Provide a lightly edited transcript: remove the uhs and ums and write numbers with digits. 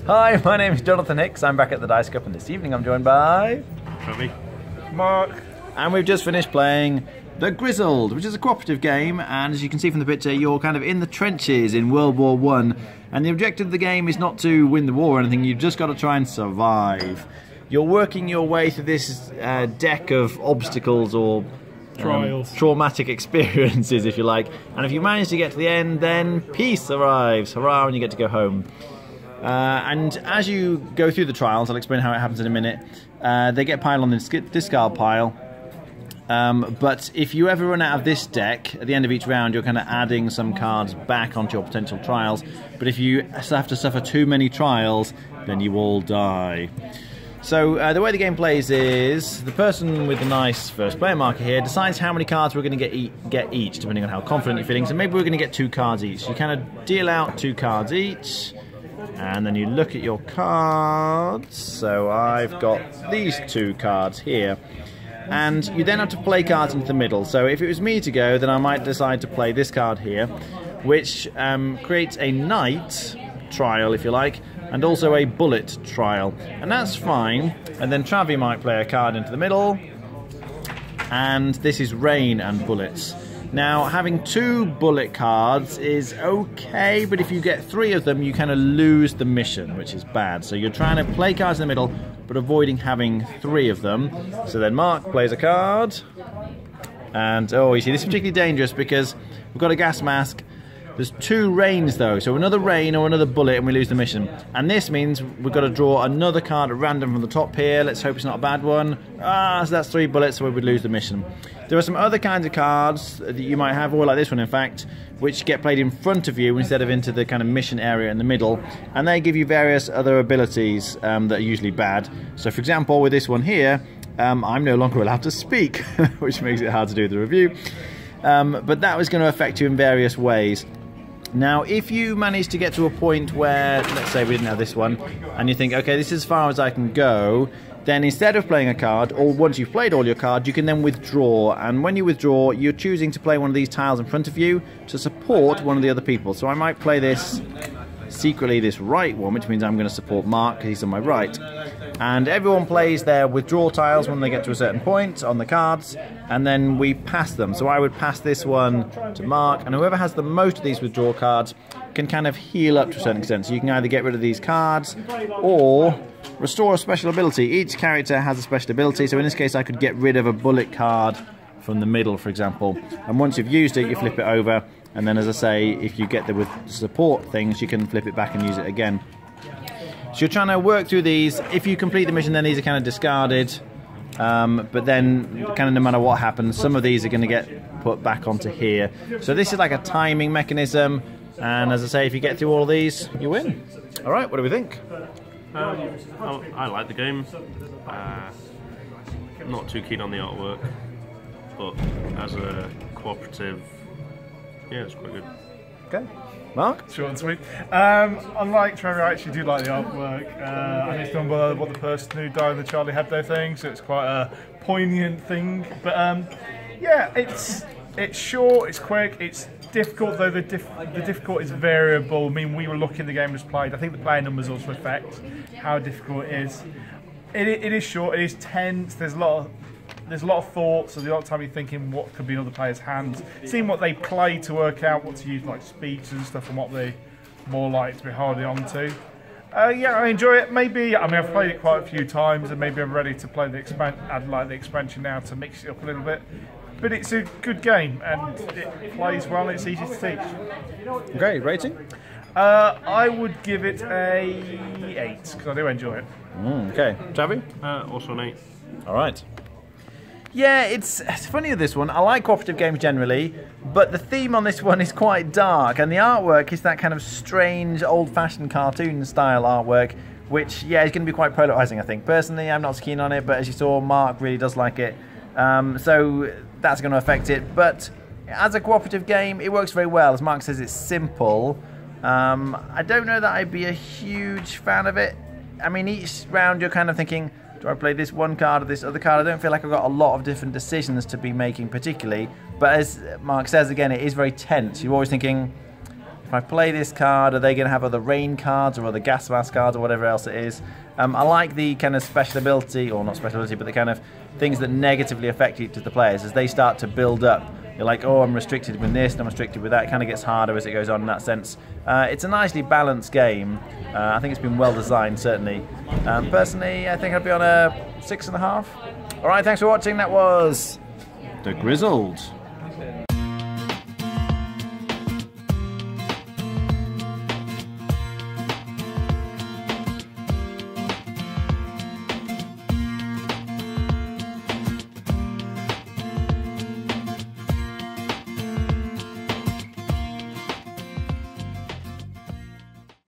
Hi, my name is Jonathan Hicks. I'm back at the Dice Cup, and this evening I'm joined by... Fabien. Mark. And we've just finished playing the Grizzled, which is a cooperative game, and as you can see from the picture, you're kind of in the trenches in World War I, and the objective of the game is not to win the war or anything, you've just got to try and survive. You're working your way through this deck of obstacles or trials, traumatic experiences, if you like, and if you manage to get to the end, then peace arrives. Hurrah, and you get to go home. And as you go through the trials, I'll explain how it happens in a minute, they get piled on the discard pile, but if you ever run out of this deck, at the end of each round you're kind of adding some cards back onto your potential trials, but if you have to suffer too many trials, then you all die. So the way the game plays is, the person with the nice first player marker here decides how many cards we're going to get each, depending on how confident you're feeling. So maybe we're going to get 2 cards each. You kind of deal out 2 cards each, and then you look at your cards. So I've got these 2 cards here. And you then have to play cards into the middle. So if it was me to go, then I might decide to play this card here, which creates a knight trial, if you like, and also a bullet trial, and that's fine. And then Travi might play a card into the middle, and this is rain and bullets. Now, having 2 bullet cards is okay, but if you get 3 of them, you kind of lose the mission, which is bad. So you're trying to play cards in the middle, but avoiding having 3 of them. So then Mark plays a card, and oh, you see, this is particularly dangerous because we've got a gas mask. There's 2 rains though, so another rain or another bullet and we lose the mission. And this means we've got to draw another card at random from the top here. Let's hope it's not a bad one. So that's 3 bullets, so we would lose the mission. There are some other kinds of cards that you might have, or like this one in fact, which get played in front of you instead of into the kind of mission area in the middle. And they give you various other abilities that are usually bad. So for example, with this one here, I'm no longer allowed to speak, which makes it hard to do the review. But that was going to affect you in various ways. Now, if you manage to get to a point where, let's say we didn't have this one, and you think, okay, this is as far as I can go, then instead of playing a card, or once you've played all your cards, you can then withdraw. And when you withdraw, you're choosing to play one of these tiles in front of you to support one of the other people. So I might play this, secretly this right one, which means I'm going to support Mark because he's on my right. And everyone plays their withdrawal tiles when they get to a certain point on the cards, and then we pass them. So I would pass this one to Mark, and whoever has the most of these withdrawal cards can kind of heal up to a certain extent. So you can either get rid of these cards or restore a special ability. Each character has a special ability, so in this case I could get rid of a bullet card from the middle, for example. And once you've used it, you flip it over, and then, as I say, if you get the with support things, you can flip it back and use it again. So you're trying to work through these. If you complete the mission, then these are kind of discarded. But then, kind of no matter what happens, some of these are going to get put back onto here. So this is like a timing mechanism. And as I say, if you get through all of these, you win. All right, what do we think? I like the game. Not too keen on the artwork, but as a cooperative, yeah, it's quite good. Okay. Mark? Short and sweet. Unlike Trevor, I actually do like the artwork. And it's done by the person who died in the Charlie Hebdo thing, so it's quite a poignant thing. But yeah, it's short, it's quick, it's difficult, though the difficult is variable. I mean, we were looking, the game was played. I think the player numbers also affect how difficult it is. It is short, it is tense, there's a lot of thoughts, so there's a lot of time you're thinking what could be in other players' hands, seeing what they play to work out what to use, like speech and stuff, and what they more like to be holding on to. Yeah, I enjoy it. Maybe, I mean, I've played it quite a few times, and maybe I'm ready to play the expansion now to mix it up a little bit. But it's a good game, and it plays well, and it's easy to teach. Great, rating? I would give it a 8, because I do enjoy it. Okay, Travi? Also an 8. All right. Yeah, it's funny with this one. I like cooperative games generally, but the theme on this one is quite dark, and the artwork is that kind of strange, old-fashioned cartoon-style artwork, which, yeah, is going to be quite polarising, I think. Personally, I'm not so keen on it, but as you saw, Mark really does like it. So that's going to affect it. But as a cooperative game, it works very well. As Mark says, it's simple. I don't know that I'd be a huge fan of it. I mean, each round you're kind of thinking, do I play this one card or this other card? I don't feel like I've got a lot of different decisions to be making particularly. But as Mark says again, it is very tense. You're always thinking, If I play this card, are they going to have other rain cards or other gas mask cards or whatever else it is? I like the kind of special ability, or not special ability, but the kind of things that negatively affect each of the players as they start to build up. You're like, oh, I'm restricted with this and I'm restricted with that. It kind of gets harder as it goes on in that sense. It's a nicely balanced game. I think it's been well designed, certainly. Personally, I think I'd be on a 6.5. All right, thanks for watching. That was The Grizzled.